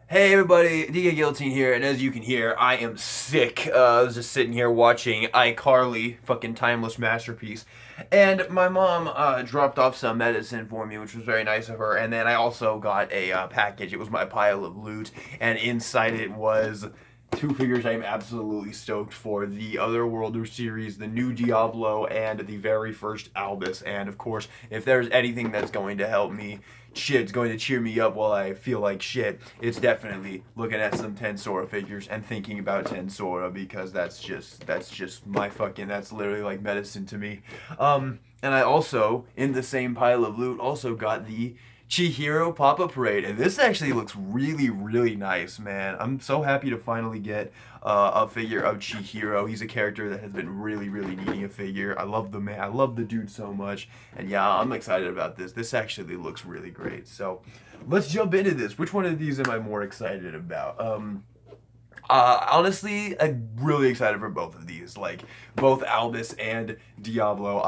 Hey everybody, DK Guillotine here, and as you can hear, I am sick. I was just sitting here watching iCarly, fucking timeless masterpiece, and my mom dropped off some medicine for me, which was very nice of her. And then I also got a package. It was my pile of loot, and inside it was two figures I'm absolutely stoked for: the Otherworlder series, the new Diablo, and the very first Albus. And of course, if there's anything that's going to help me shit's going to cheer me up while I feel like shit, it's definitely looking at some Tensora figures and thinking about Tensora, because that's just my fucking, that's literally like medicine to me. And I also, in the same pile of loot, also got the Chihiro Pop-Up Parade, and this actually looks really, really nice, man. I'm so happy to finally get a figure of Chihiro. He's a character that has been really, really needing a figure. I love the man. I love the dude so much, and yeah, I'm excited about this. This actually looks really great. So, let's jump into this. Which one of these am I more excited about? Honestly, I'm really excited for both of these. Like, both Albus and Diablo,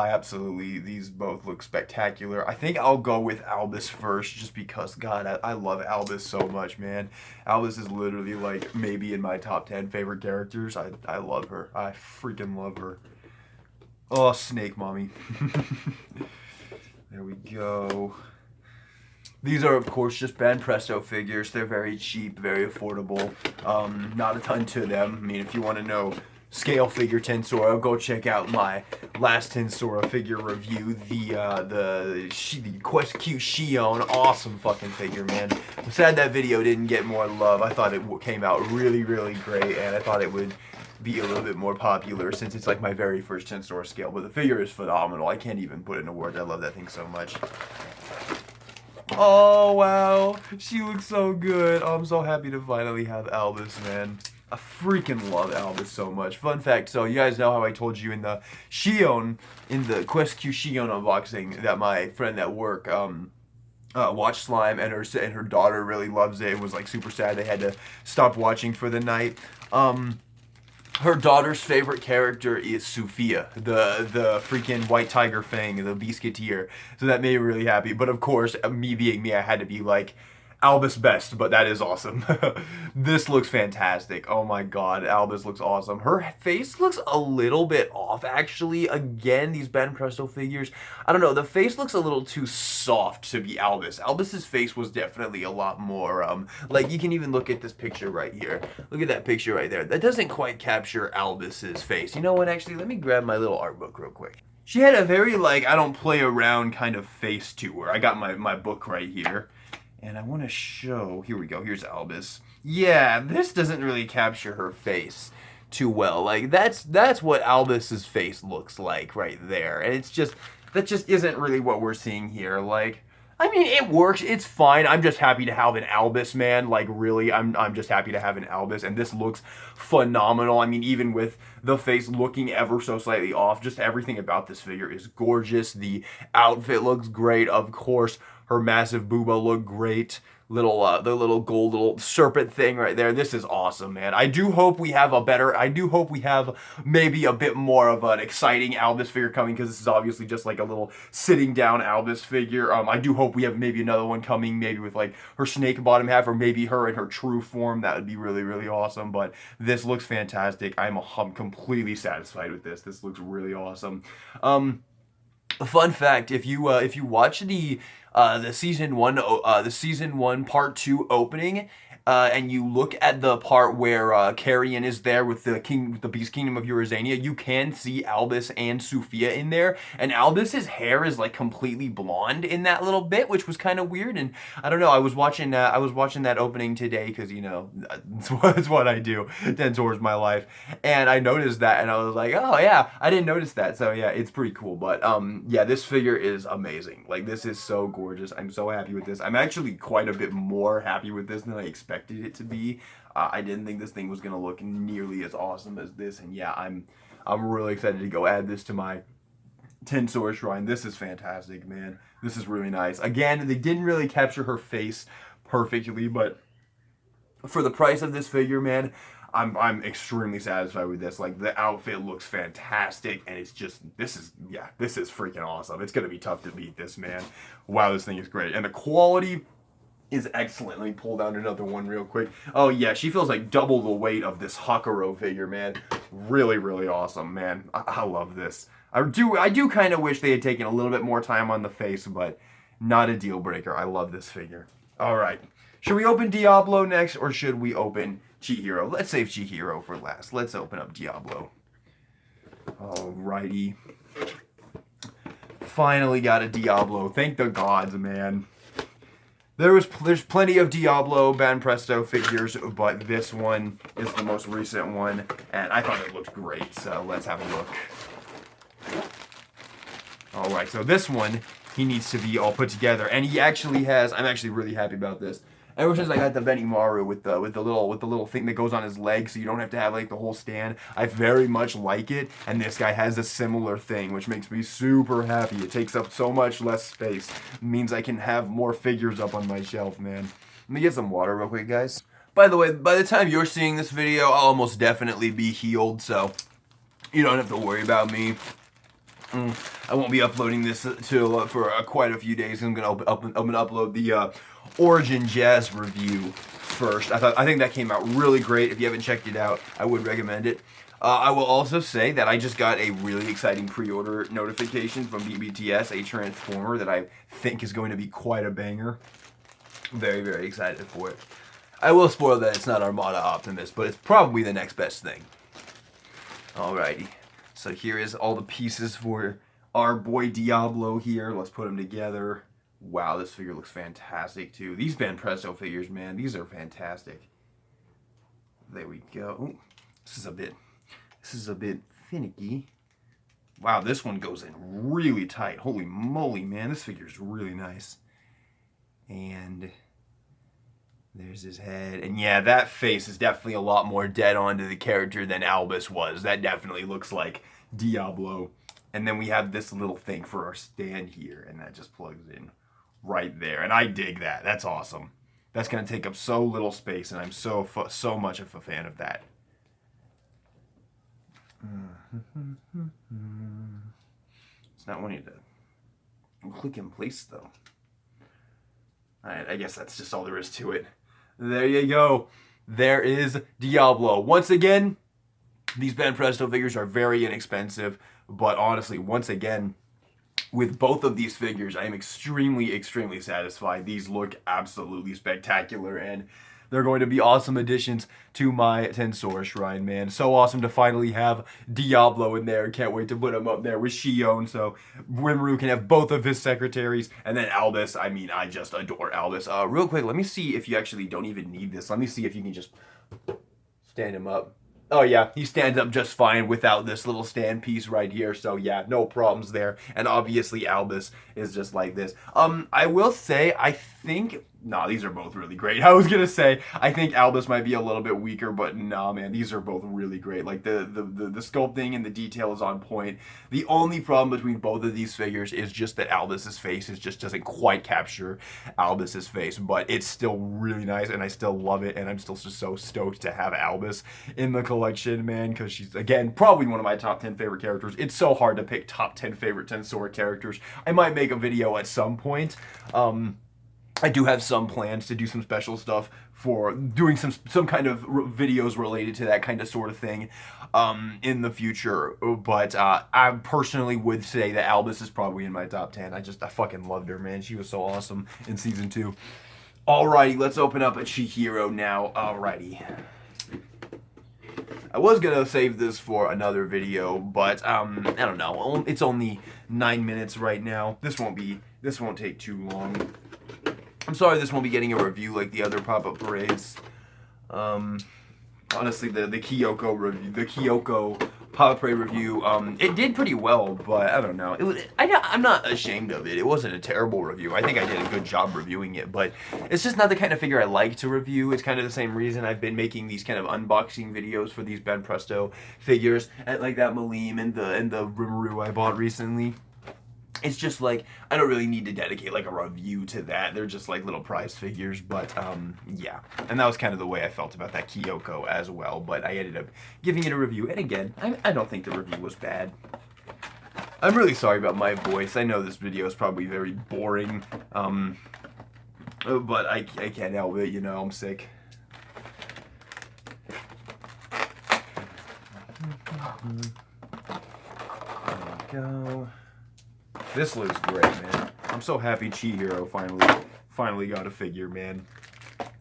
these both look spectacular. I think I'll go with Albus first, just because, God, I love Albus so much, man. Albus is literally, like, maybe in my top 10 favorite characters. I love her. I freaking love her. Oh, Snake Mommy. There we go. These are, of course, just Banpresto figures. They're very cheap, very affordable. Not a ton to them. I mean, if you want to know scale figure Tensora, go check out my last Tensora figure review. The Quest Q Shion, awesome fucking figure, man. I'm sad that video didn't get more love. I thought it came out really, really great, and I thought it would be a little bit more popular since it's like my very first Tensora scale. But the figure is phenomenal. I can't even put it into words. I love that thing so much. Oh wow, she looks so good. Oh, I'm so happy to finally have Albus, man. I freaking love Albus so much. Fun fact, so you guys know how I told you in the Shion, in the Quest Q Shion unboxing, that my friend at work watched Slime, and her daughter really loves it and was like super sad they had to stop watching for the night. Her daughter's favorite character is Sophia, the freaking White Tiger Fang, the Beastketeer. So that made me really happy. But of course, me being me, I had to be like, Albus best, but that is awesome. This looks fantastic. Oh my god, Albus looks awesome. Her face looks a little bit off, actually. Again, these Banpresto figures, I don't know, the face looks a little too soft to be Albus. Albus's face was definitely a lot more, like, you can even look at this picture right here. Look at that picture right there. That doesn't quite capture Albus's face. You know what, actually, let me grab my little art book real quick. She had a very, like, I don't play around kind of face to her. I got my book right here. And I want to show, here we go, here's Albus. Yeah, this doesn't really capture her face too well. Like, that's what Albus's face looks like right there. And it's just, that just isn't really what we're seeing here. Like, I mean, it works. It's fine. I'm just happy to have an Albus, man. Like, really, I'm just happy to have an Albus, and this looks phenomenal. I mean, even with the face looking ever so slightly off, just everything about this figure is gorgeous. The outfit looks great, of course. Her massive booba look great. The little gold little serpent thing right there. This is awesome, man. I do hope we have maybe a bit more of an exciting Albus figure coming, because this is obviously just like a little sitting down Albus figure. I do hope we have maybe another one coming, maybe with like her snake bottom half, or maybe her in her true form. That would be really, really awesome. But this looks fantastic. I'm completely satisfied with this. This looks really awesome. A fun fact: if you watch the season one part two opening, and you look at the part where Carrion is there with the Beast Kingdom of Eurazania, you can see Albus and Sophia in there. And Albus's hair is like completely blonde in that little bit, which was kind of weird. And I don't know. I was watching that opening today, because you know it's what I do. Tensor's my life, and I noticed that, and I was like, oh yeah, I didn't notice that. So yeah, it's pretty cool. But yeah, this figure is amazing. Like, this is so gorgeous. I'm so happy with this. I'm actually quite a bit more happy with this than I expected it to be. I didn't think this thing was gonna look nearly as awesome as this, and yeah, I'm really excited to go add this to my Tensora shrine. This is fantastic, man. This is really nice. Again, they didn't really capture her face perfectly, but for the price of this figure, man, I'm extremely satisfied with this. Like, the outfit looks fantastic, and it's just, this is freaking awesome. It's gonna be tough to beat this, man. Wow, this thing is great, and the quality is excellent. Let me pull down another one real quick. Oh yeah, she feels like double the weight of this Hakuro figure, man. Really, really awesome, man. I love this. I do kind of wish they had taken a little bit more time on the face, but not a deal breaker. I love this figure. All right. Should we open Diablo next, or should we open Chihiro? Let's save Chihiro for last. Let's open up Diablo. Alrighty. Finally got a Diablo. Thank the gods, man. There's plenty of Diablo Banpresto figures, but this one is the most recent one, and I thought it looked great, so let's have a look. Alright, so this one, he needs to be all put together, and he actually has, I'm actually really happy about this. Ever since I got the Benimaru with the little thing that goes on his leg, so you don't have to have like the whole stand, I very much like it. And this guy has a similar thing, which makes me super happy. It takes up so much less space. It means I can have more figures up on my shelf, man. Let me get some water real quick, guys. By the way, by the time you're seeing this video, I'll almost definitely be healed, so you don't have to worry about me. I won't be uploading this for quite a few days. I'm gonna upload the Origin Jazz review first. I think that came out really great. If you haven't checked it out, I would recommend it. I will also say that I just got a really exciting pre-order notification from BBTS, a Transformer that I think is going to be quite a banger. Very, very excited for it. I will spoil that it's not Armada Optimus, but it's probably the next best thing. Alrighty. So here is all the pieces for our boy Diablo here. Let's put them together. Wow, this figure looks fantastic too. These Banpresto figures, man, these are fantastic. There we go. Ooh, this is a bit finicky. Wow, this one goes in really tight. Holy moly, man, this figure is really nice. And there's his head. And yeah, that face is definitely a lot more dead on to the character than Albus was. That definitely looks like Diablo. And then we have this little thing for our stand here, and that just plugs in right there. And I dig that. That's awesome. That's going to take up so little space, and I'm so much of a fan of that. It's not wanting to click in place, though. Alright, I guess that's just all there is to it. There you go. There is Diablo. Once again, these Banpresto figures are very inexpensive, but honestly, once again, with both of these figures, I am extremely, extremely satisfied. These look absolutely spectacular, and they're going to be awesome additions to my Tensora Shrine, man. So awesome to finally have Diablo in there. Can't wait to put him up there with Xion, so Rimuru can have both of his secretaries. And then Albus, I mean, I just adore Albus. Real quick, let me see if you actually don't even need this. Let me see if you can just stand him up. Oh yeah, he stands up just fine without this little stand piece right here. So yeah, no problems there. And obviously Albus is just like this. I will say, I think, nah, these are both really great. I was gonna say, I think Albus might be a little bit weaker, but nah, man, these are both really great. Like the sculpting and the detail is on point. The only problem between both of these figures is just that Albus's face just doesn't quite capture Albus's face, but it's still really nice, and I still love it, and I'm still just so stoked to have Albus in the collection, man, because she's, again, probably one of my top 10 favorite characters. It's so hard to pick top 10 favorite Tensora characters. I might make a video at some point. I do have some plans to do some special stuff for doing some kind of videos related to that kind of sort of thing in the future. But I personally would say that Albus is probably in my top 10. I fucking loved her, man. She was so awesome in season 2. Alrighty, let's open up a Chihiro now. Alrighty. I was gonna save this for another video, but I don't know. It's only 9 minutes right now. This won't take too long. I'm sorry this won't be getting a review like the other pop-up parades. Honestly, the Kyoko review, the Kyoko pop-up parade review, it did pretty well, but I don't know. I'm not ashamed of it. It wasn't a terrible review. I think I did a good job reviewing it, but it's just not the kind of figure I like to review. It's kind of the same reason I've been making these kind of unboxing videos for these Banpresto figures, like that Malim and the Rimuru I bought recently. It's just like, I don't really need to dedicate like a review to that. They're just like little prize figures, but yeah. And that was kind of the way I felt about that Kyoko as well, but I ended up giving it a review. And again, I don't think the review was bad. I'm really sorry about my voice. I know this video is probably very boring. But I can't help it, you know, I'm sick. There we go. This looks great, man. I'm so happy Chihiro finally got a figure, man.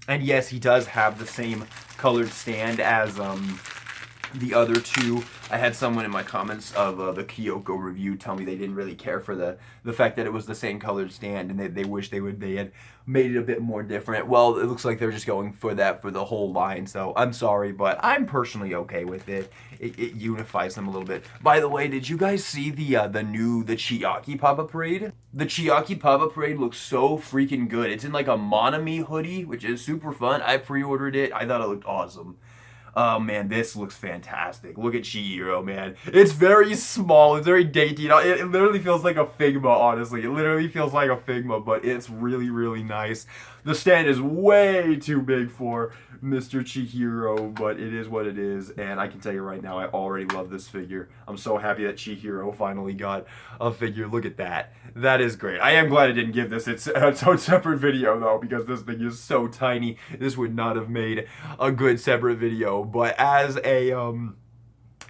And yes, he does have the same colored stand as the other two. I had someone in my comments of the Kyoko review tell me they didn't really care for the fact that it was the same colored stand, and they wish they had made it a bit more different. Well, it looks like they're just going for that for the whole line, so I'm sorry, but I'm personally okay with it. It unifies them a little bit. By the way, did you guys see the Chiaki Papa Parade? The Chiaki Papa Parade looks so freaking good. It's in like a Monami hoodie, which is super fun. I pre-ordered it. I thought it looked awesome. Oh man, this looks fantastic. Look at Chihiro, man. It's very small, it's very dainty. It literally feels like a Figma, honestly. It literally feels like a Figma, but it's really, really nice. The stand is way too big for Mr. Chihiro, but it is what it is. And I can tell you right now, I already love this figure. I'm so happy that Chihiro finally got a figure. Look at that. That is great. I am glad I didn't give this its own separate video, though, because this thing is so tiny. This would not have made a good separate video. But as a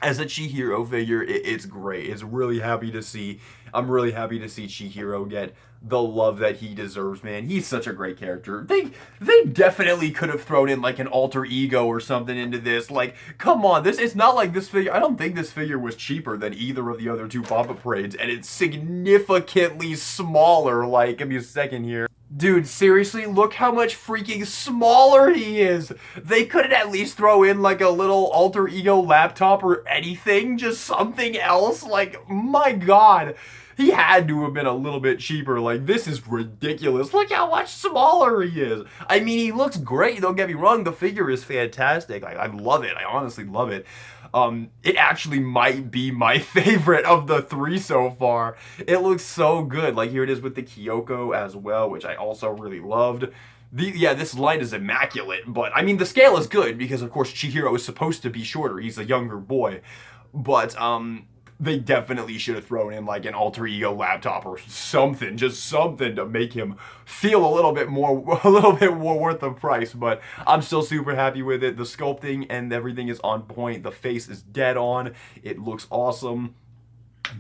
Chihiro figure, it's great. It's really happy to see. I'm really happy to see Chihiro get the love that he deserves, man. He's such a great character. They definitely could have thrown in like an alter ego or something into this. Like, come on, it's not like this figure. I don't think this figure was cheaper than either of the other two Papa Parades, and it's significantly smaller. Like, give me a second here. Dude, seriously, look how much freaking smaller he is. They couldn't at least throw in like a little alter ego laptop or anything, just something else. Like, my God, he had to have been a little bit cheaper. Like, this is ridiculous. Look how much smaller he is. I mean, he looks great. Don't get me wrong. The figure is fantastic. I love it. I honestly love it. It actually might be my favorite of the three so far. It looks so good. Like, here it is with the Kyoko as well, which I also really loved. This line is immaculate, but I mean, the scale is good because, of course, Chihiro is supposed to be shorter. He's a younger boy. But, they definitely should have thrown in like an alter ego laptop or something, just something to make him feel a little bit more worth the price. But I'm still super happy with it. The sculpting and everything is on point. The face is dead on. It looks awesome.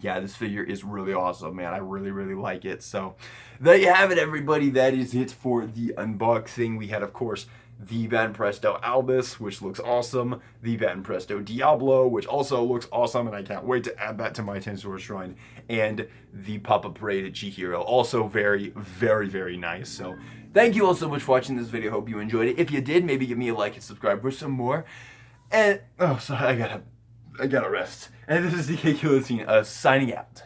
Yeah, this figure is really awesome, man. I really, really like it. So there you have it, everybody. That is it for the unboxing. We had, of course, the Banpresto Albus, which looks awesome, the Banpresto Diablo, which also looks awesome, and I can't wait to add that to my 10-store shrine, and the Papa Parade Chihiro, also very, very, very nice. So thank you all so much for watching this video. Hope you enjoyed it. If you did, maybe give me a like and subscribe for some more. And, oh, sorry, I gotta rest. And this is DK Guillotine, signing out.